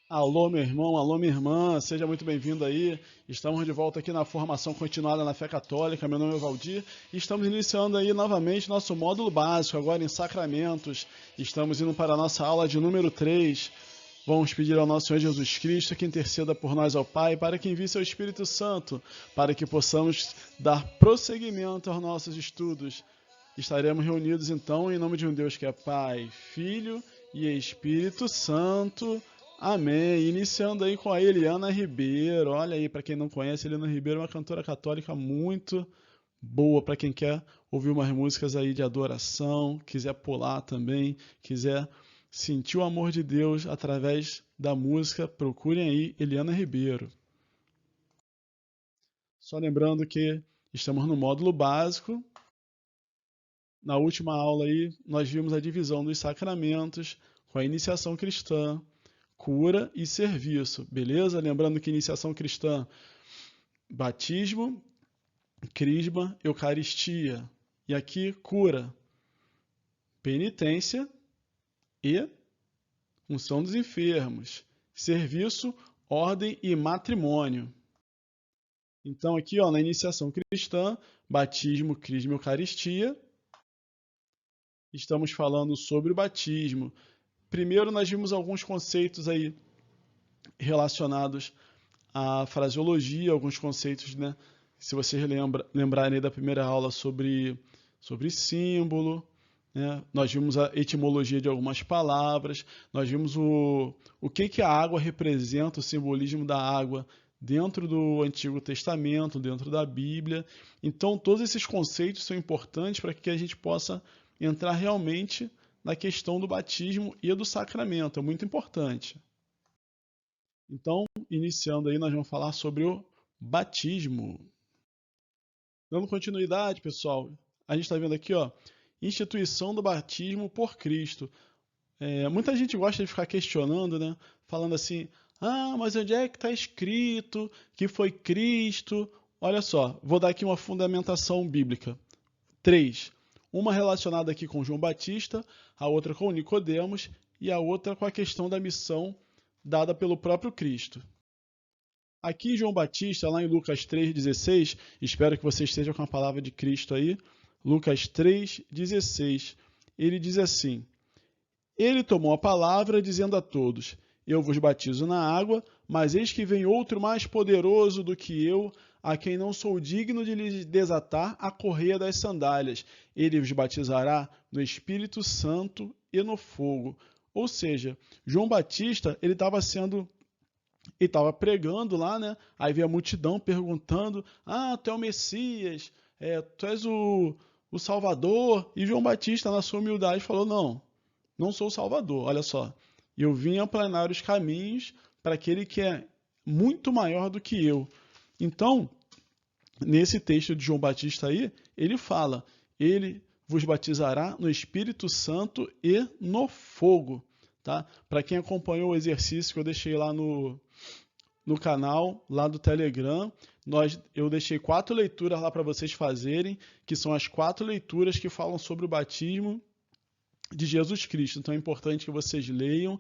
Alô, meu irmão, alô, minha irmã, seja muito bem-vindo aí. Estamos de volta aqui na formação continuada na fé católica. Meu nome é Valdir e estamos iniciando aí novamente nosso módulo básico, agora em sacramentos. Estamos indo para a nossa aula de número 3. Vamos pedir ao nosso Senhor Jesus Cristo que interceda por nós ao Pai, para que envie seu Espírito Santo, para que possamos dar prosseguimento aos nossos estudos. Estaremos reunidos então em nome de um Deus que é Pai, Filho e Espírito Santo. Amém. Iniciando aí com a Eliana Ribeiro. Olha aí, para quem não conhece, Eliana Ribeiro é uma cantora católica muito boa para quem quer ouvir umas músicas aí de adoração, quiser pular também, quiser sentir o amor de Deus através da música, procurem aí Eliana Ribeiro. Só lembrando que estamos no módulo básico. Na última aula aí, nós vimos a divisão dos sacramentos com a iniciação cristã, cura e serviço, beleza? Lembrando que iniciação cristã, batismo, crisma, eucaristia. E aqui, cura, penitência e unção dos enfermos. Serviço, ordem e matrimônio. Então aqui, ó, na iniciação cristã, batismo, crisma e eucaristia, estamos falando sobre o batismo. Primeiro nós vimos alguns conceitos aí relacionados à fraseologia, alguns conceitos, né? Se vocês lembrarem da primeira aula sobre símbolo, né? Nós vimos a etimologia de algumas palavras, nós vimos o que a água representa, o simbolismo da água dentro do Antigo Testamento, dentro da Bíblia. Então, todos esses conceitos são importantes para que a gente possa entrar realmente na questão do batismo e do sacramento. É muito importante. Então, iniciando aí, nós vamos falar sobre o batismo. Dando continuidade, pessoal, a gente está vendo aqui, ó, instituição do batismo por Cristo. Muita gente gosta de ficar questionando, né? Falando assim, mas onde é que está escrito que foi Cristo? Olha só, vou dar aqui uma fundamentação bíblica. 3. Uma relacionada aqui com João Batista, a outra com Nicodemos e a outra com a questão da missão dada pelo próprio Cristo. Aqui João Batista, lá em Lucas 3,16, espero que você esteja com a palavra de Cristo aí, Lucas 3,16, ele diz assim, ele tomou a palavra dizendo a todos, eu vos batizo na água, mas eis que vem outro mais poderoso do que eu, a quem não sou digno de lhe desatar a correia das sandálias. Ele vos batizará no Espírito Santo e no fogo. Ou seja, João Batista, ele estava pregando lá, né? Aí veio a multidão perguntando, tu é o Messias, tu és o Salvador. E João Batista, na sua humildade, falou, não sou o Salvador, olha só. Eu vim aplanar os caminhos para aquele que é muito maior do que eu. Então, nesse texto de João Batista aí, ele fala, ele vos batizará no Espírito Santo e no fogo. Tá? Para quem acompanhou o exercício que eu deixei lá no canal, lá do Telegram, eu deixei 4 leituras lá para vocês fazerem, que são as 4 leituras que falam sobre o batismo de Jesus Cristo. Então é importante que vocês leiam,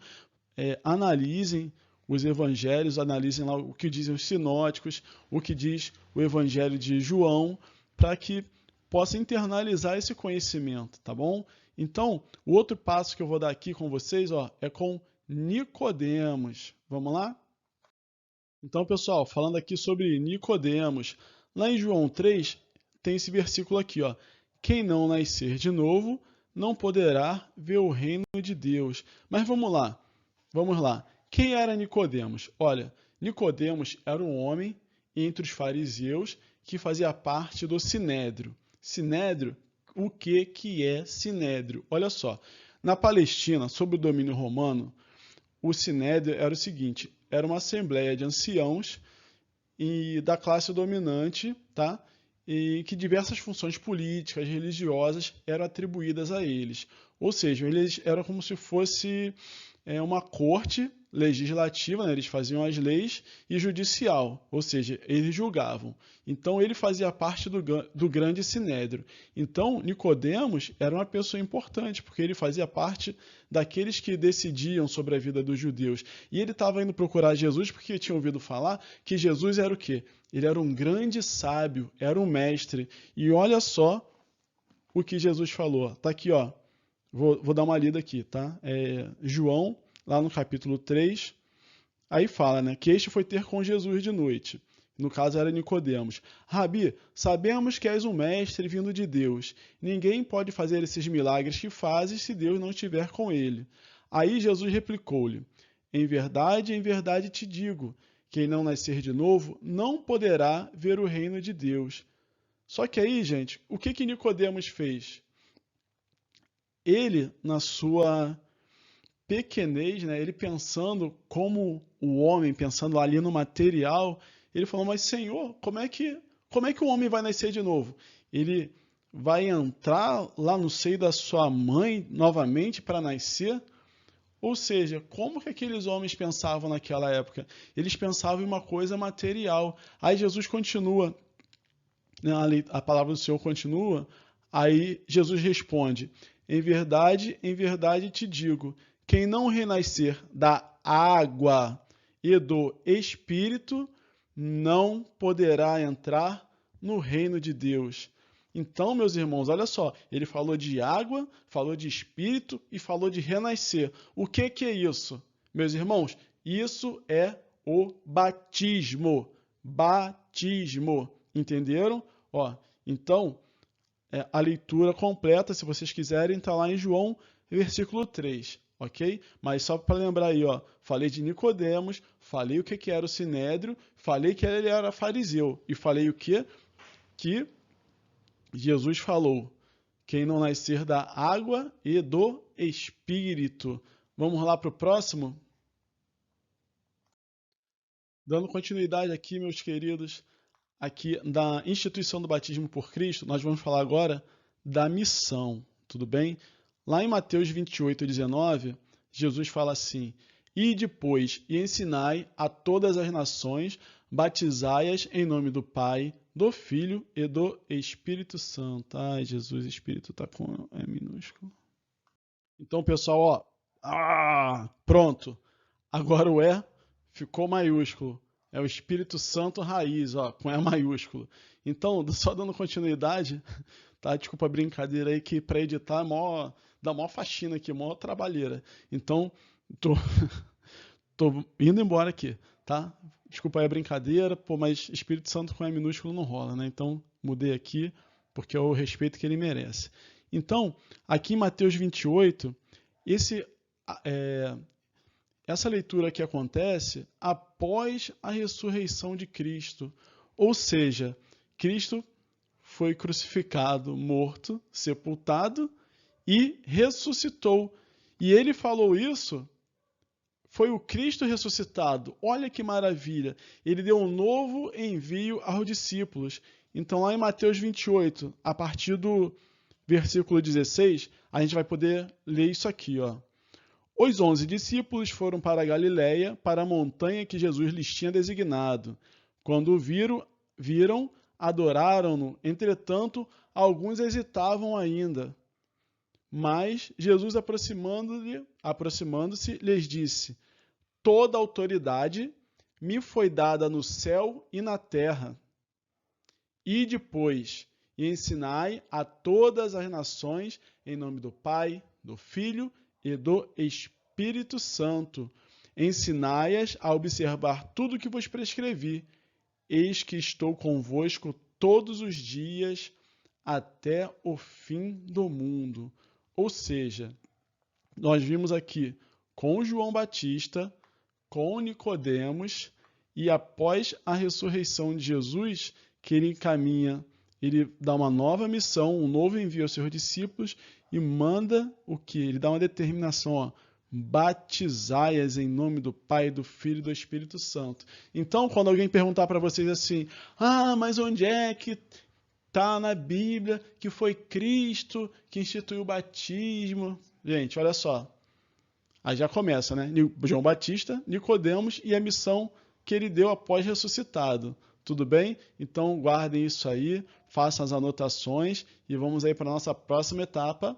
analisem os evangelhos, analisem lá o que dizem os sinóticos, o que diz o evangelho de João, para que possa internalizar esse conhecimento, tá bom? Então, o outro passo que eu vou dar aqui com vocês, ó, é com Nicodemos. Vamos lá? Então, pessoal, falando aqui sobre Nicodemos, lá em João 3, tem esse versículo aqui, ó. Quem não nascer de novo não poderá ver o reino de Deus. Mas vamos lá. Quem era Nicodemos? Olha, Nicodemos era um homem entre os fariseus que fazia parte do Sinédrio. Sinédrio, o que é Sinédrio? Olha só, na Palestina, sob o domínio romano, o Sinédrio era o seguinte, era uma assembleia de anciãos e da classe dominante, tá? E que diversas funções políticas, religiosas eram atribuídas a eles. Ou seja, eles eram como se fosse uma corte legislativa, né? Eles faziam as leis, e judicial, ou seja, eles julgavam. Então ele fazia parte do grande sinédrio. Então Nicodemos era uma pessoa importante, porque ele fazia parte daqueles que decidiam sobre a vida dos judeus. E ele estava indo procurar Jesus porque tinha ouvido falar que Jesus era o quê? Ele era um grande sábio, era um mestre. E olha só o que Jesus falou. Está aqui, ó. Vou dar uma lida aqui, tá? João, lá no capítulo 3, aí fala, né, que este foi ter com Jesus de noite. No caso era Nicodemos. Rabi, sabemos que és um mestre vindo de Deus. Ninguém pode fazer esses milagres que fazes se Deus não estiver com ele. Aí Jesus replicou-lhe, em verdade te digo, quem não nascer de novo não poderá ver o reino de Deus. Só que aí, gente, o que Nicodemos fez? Ele, na sua pequenez, né, ele pensando como o homem, pensando ali no material, ele falou, mas Senhor, como é que o homem vai nascer de novo? Ele vai entrar lá no seio da sua mãe novamente para nascer? Ou seja, como que aqueles homens pensavam naquela época? Eles pensavam em uma coisa material. Aí Jesus continua, né, a palavra do Senhor continua, aí Jesus responde, em verdade te digo, quem não renascer da água e do Espírito não poderá entrar no reino de Deus. Então, meus irmãos, olha só, ele falou de água, falou de Espírito e falou de renascer. O que é isso? Meus irmãos, isso é o batismo. Batismo. Entenderam? Ó, então, a leitura completa, se vocês quiserem, está lá em João, versículo 3, ok? Mas só para lembrar aí, ó, falei de Nicodemos, falei o que era o sinédrio, falei que ele era fariseu, e falei o quê? Que Jesus falou, quem não nascer da água e do Espírito. Vamos lá para o próximo? Dando continuidade aqui, meus queridos, aqui da instituição do batismo por Cristo, nós vamos falar agora da missão, tudo bem? Lá em Mateus 28, 19, Jesus fala assim, e depois ensinai a todas as nações, batizai-as em nome do Pai, do Filho e do Espírito Santo. Ai, Jesus, Espírito está com minúsculo. Então, pessoal, ó, pronto. Agora o ficou maiúsculo. É o Espírito Santo raiz, ó, com E maiúsculo. Então, só dando continuidade, tá? Desculpa a brincadeira aí, que para editar dá mó faxina aqui, mó trabalheira. Então, tô indo embora aqui, tá? Desculpa aí a brincadeira, pô, mas Espírito Santo com E minúsculo não rola, né? Então, mudei aqui, porque é o respeito que ele merece. Então, aqui em Mateus 28, essa leitura que acontece após a ressurreição de Cristo. Ou seja, Cristo foi crucificado, morto, sepultado e ressuscitou. E ele falou isso, foi o Cristo ressuscitado. Olha que maravilha! Ele deu um novo envio aos discípulos. Então, lá em Mateus 28, a partir do versículo 16, a gente vai poder ler isso aqui, ó. Os 11 discípulos foram para a Galiléia, para a montanha que Jesus lhes tinha designado. Quando o viram, adoraram-no. Entretanto, alguns hesitavam ainda. Mas Jesus, aproximando-se, lhes disse, toda autoridade me foi dada no céu e na terra. E depois, ensinai a todas as nações, em nome do Pai, do Filho e do Espírito Santo. Ensinai-as a observar tudo o que vos prescrevi. Eis que estou convosco todos os dias até o fim do mundo. Ou seja, nós vimos aqui com João Batista, com Nicodemos, e após a ressurreição de Jesus, que ele encaminha, ele dá uma nova missão, um novo envio aos seus discípulos, e manda o que? Ele dá uma determinação, ó, batizai-as em nome do Pai, do Filho e do Espírito Santo. Então, quando alguém perguntar para vocês assim, mas onde é que está na Bíblia que foi Cristo que instituiu o batismo? Gente, olha só, Aí já começa, né? João Batista, Nicodemos e a missão que ele deu após ressuscitado. Tudo bem? Então guardem isso aí, façam as anotações e vamos aí para a nossa próxima etapa.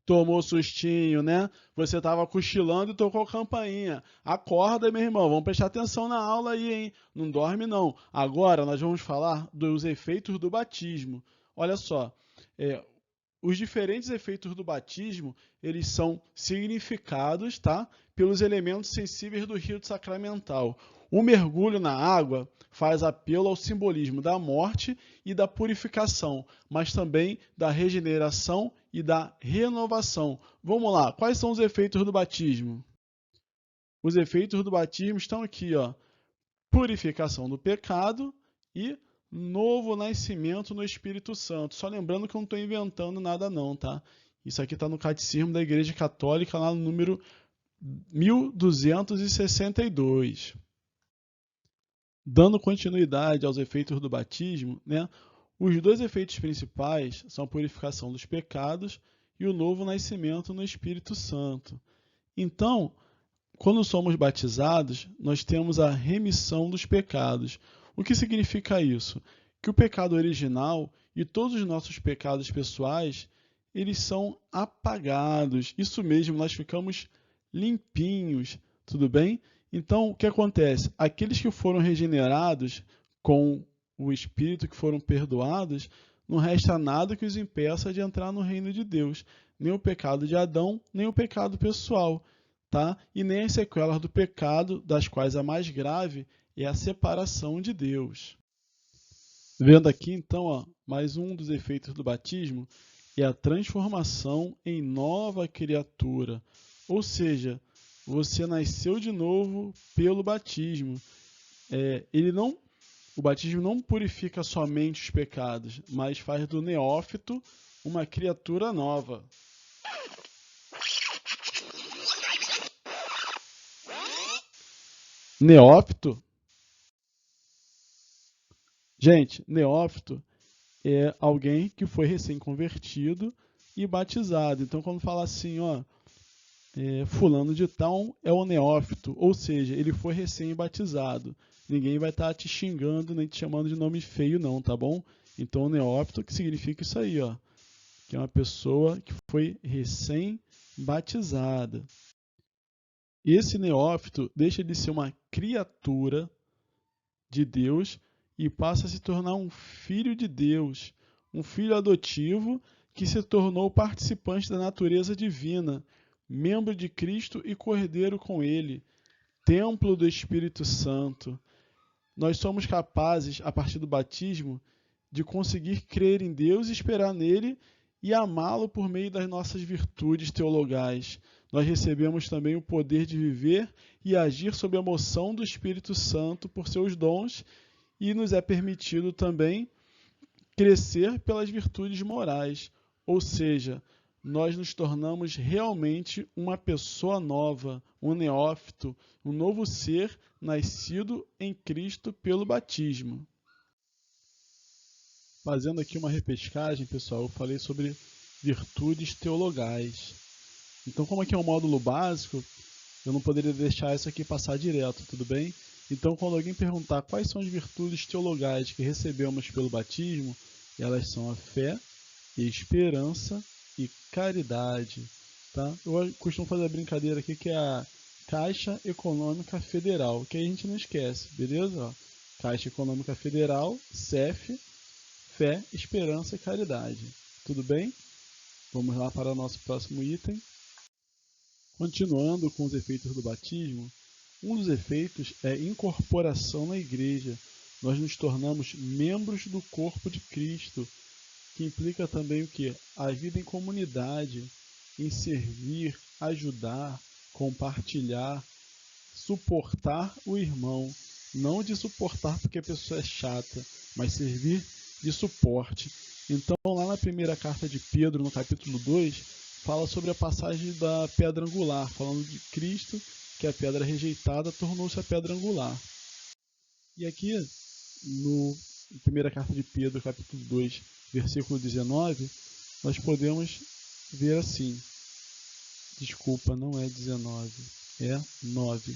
Tomou sustinho, né? Você estava cochilando e tocou a campainha. Acorda, meu irmão, vamos prestar atenção na aula aí, hein? Não dorme não. Agora nós vamos falar dos efeitos do batismo. Olha só, os diferentes efeitos do batismo, eles são significados, tá? Pelos elementos sensíveis do rito sacramental. O mergulho na água faz apelo ao simbolismo da morte e da purificação, mas também da regeneração e da renovação. Vamos lá, quais são os efeitos do batismo? Os efeitos do batismo estão aqui, ó. Purificação do pecado e novo nascimento no Espírito Santo. Só lembrando que eu não estou inventando nada não, tá? Isso aqui está no Catecismo da Igreja Católica, lá no número 1262. Dando continuidade aos efeitos do batismo, né? Os dois efeitos principais são a purificação dos pecados e o novo nascimento no Espírito Santo. Então, quando somos batizados, nós temos a remissão dos pecados. O que significa isso? Que o pecado original e todos os nossos pecados pessoais, eles são apagados. Isso mesmo, nós ficamos limpinhos, tudo bem? Então, o que acontece? Aqueles que foram regenerados com o Espírito, que foram perdoados, não resta nada que os impeça de entrar no reino de Deus. Nem o pecado de Adão, nem o pecado pessoal. Tá? E nem as sequelas do pecado, das quais a mais grave é a separação de Deus. Vendo aqui, então, ó, mais um dos efeitos do batismo é a transformação em nova criatura. Ou seja, você nasceu de novo pelo batismo. O batismo não purifica somente os pecados, mas faz do neófito uma criatura nova. Neófito? Gente, neófito é alguém que foi recém-convertido e batizado. Então, quando fala assim, ó, fulano de tal é o neófito, ou seja, ele foi recém-batizado. Ninguém vai estar te xingando nem te chamando de nome feio, não, tá bom? Então, o neófito, que significa isso aí, ó, que é uma pessoa que foi recém-batizada. Esse neófito deixa de ser uma criatura de Deus e passa a se tornar um filho de Deus, um filho adotivo que se tornou participante da natureza divina, membro de Cristo e cordeiro com ele, templo do Espírito Santo. Nós somos capazes, a partir do batismo, de conseguir crer em Deus e esperar nele e amá-lo por meio das nossas virtudes teologais. Nós recebemos também o poder de viver e agir sob a moção do Espírito Santo por seus dons e nos é permitido também crescer pelas virtudes morais, ou seja, nós nos tornamos realmente uma pessoa nova, um neófito, um novo ser nascido em Cristo pelo batismo. Fazendo aqui uma repescagem, pessoal, eu falei sobre virtudes teologais. Então, como aqui é um módulo básico, eu não poderia deixar isso aqui passar direto, tudo bem? Então, quando alguém perguntar quais são as virtudes teologais que recebemos pelo batismo, elas são a fé, esperança e caridade. Tá? Eu costumo fazer a brincadeira aqui que é a Caixa Econômica Federal, que a gente não esquece, beleza? Ó, Caixa Econômica Federal, CEF, fé, esperança e caridade. Tudo bem? Vamos lá para o nosso próximo item. Continuando com os efeitos do batismo, um dos efeitos é incorporação na igreja. Nós nos tornamos membros do corpo de Cristo, que implica também o quê? A vida em comunidade, em servir, ajudar, compartilhar, suportar o irmão. Não de suportar porque a pessoa é chata, mas servir de suporte. Então, lá na primeira carta de Pedro, no capítulo 2, fala sobre a passagem da pedra angular, falando de Cristo, que a pedra rejeitada tornou-se a pedra angular. E aqui, na primeira carta de Pedro, capítulo 2, versículo 19, nós podemos ver assim. Desculpa, não é 19, é 9.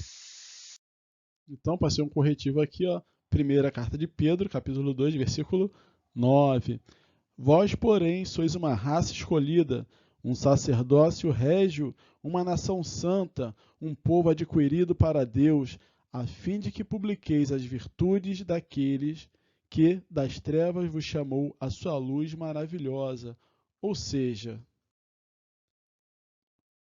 Então, passei um corretivo aqui, ó. Primeira carta de Pedro, capítulo 2, versículo 9. Vós, porém, sois uma raça escolhida, um sacerdócio régio, uma nação santa, um povo adquirido para Deus, a fim de que publiqueis as virtudes daqueles que das trevas vos chamou a sua luz maravilhosa. Ou seja,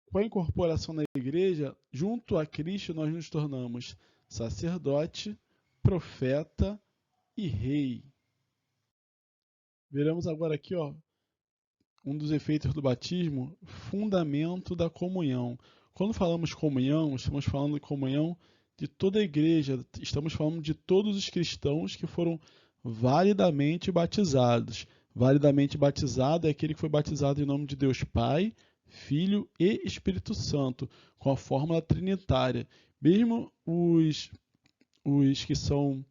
com a incorporação na igreja, junto a Cristo nós nos tornamos sacerdote, profeta e rei. Veremos agora aqui, ó, um dos efeitos do batismo, fundamento da comunhão. Quando falamos comunhão, estamos falando de comunhão de toda a igreja, estamos falando de todos os cristãos que foram validamente batizados. Validamente batizado é aquele que foi batizado em nome de Deus Pai, Filho e Espírito Santo, com a fórmula trinitária. Mesmo os que são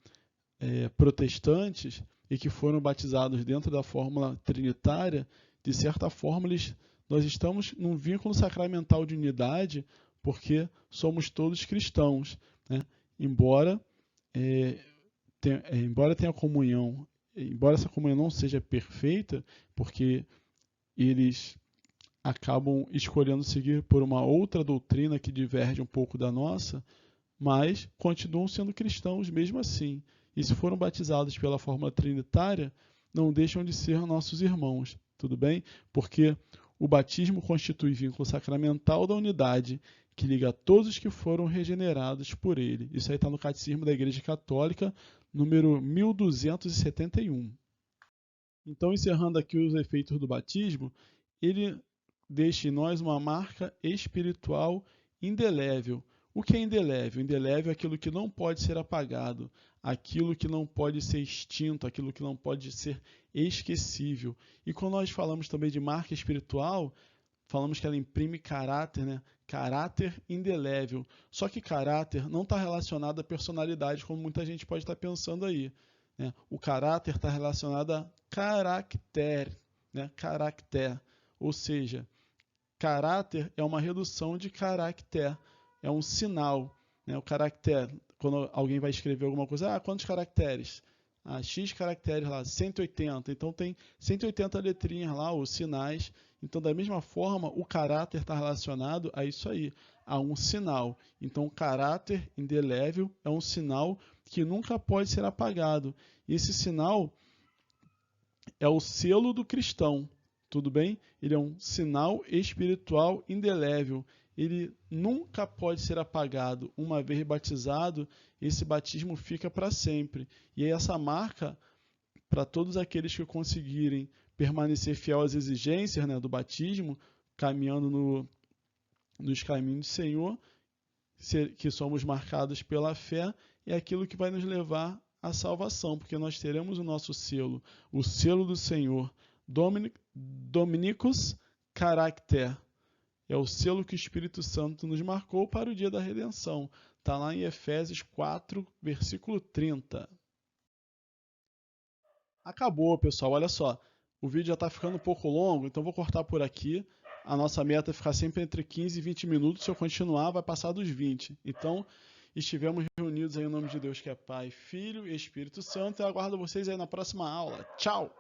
protestantes e que foram batizados dentro da fórmula trinitária, de certa forma, nós estamos num vínculo sacramental de unidade, porque somos todos cristãos, né? Embora tenha comunhão, embora essa comunhão não seja perfeita, porque eles acabam escolhendo seguir por uma outra doutrina que diverge um pouco da nossa, mas continuam sendo cristãos mesmo assim. E se foram batizados pela fórmula trinitária, não deixam de ser nossos irmãos, tudo bem? Porque o batismo constitui vínculo sacramental da unidade que liga a todos os que foram regenerados por ele. Isso aí está no Catecismo da Igreja Católica, número 1271. Então, encerrando aqui os efeitos do batismo, ele deixa em nós uma marca espiritual indelével. O que é indelével? Indelével é aquilo que não pode ser apagado, aquilo que não pode ser extinto, aquilo que não pode ser esquecível. E quando nós falamos também de marca espiritual, falamos que ela imprime caráter, né? Caráter indelével. Só que caráter não está relacionado à personalidade, como muita gente pode estar pensando aí, né? O caráter está relacionado a caractere, né? Caractere. Ou seja, caráter é uma redução de caractere, é um sinal, né? O caractere, quando alguém vai escrever alguma coisa, quantos caracteres? X caracteres lá, 180. Então tem 180 letrinhas lá, os sinais. Então, da mesma forma, o caráter está relacionado a isso aí, a um sinal. Então, o caráter indelével é um sinal que nunca pode ser apagado. E esse sinal é o selo do cristão. Tudo bem? Ele é um sinal espiritual indelével. Ele nunca pode ser apagado. Uma vez batizado, esse batismo fica para sempre. E é essa marca, para todos aqueles que conseguirem permanecer fiel às exigências, né, do batismo, caminhando nos caminhos do Senhor, que somos marcados pela fé, é aquilo que vai nos levar à salvação, porque nós teremos o nosso selo, o selo do Senhor, Dominicus Caracter. É o selo que o Espírito Santo nos marcou para o dia da redenção. Está lá em Efésios 4, versículo 30. Acabou, pessoal. Olha só. O vídeo já está ficando um pouco longo, então vou cortar por aqui. A nossa meta é ficar sempre entre 15 e 20 minutos. Se eu continuar, vai passar dos 20. Então, estivemos reunidos aí em nome de Deus, que é Pai, Filho e Espírito Santo. Eu aguardo vocês aí na próxima aula. Tchau!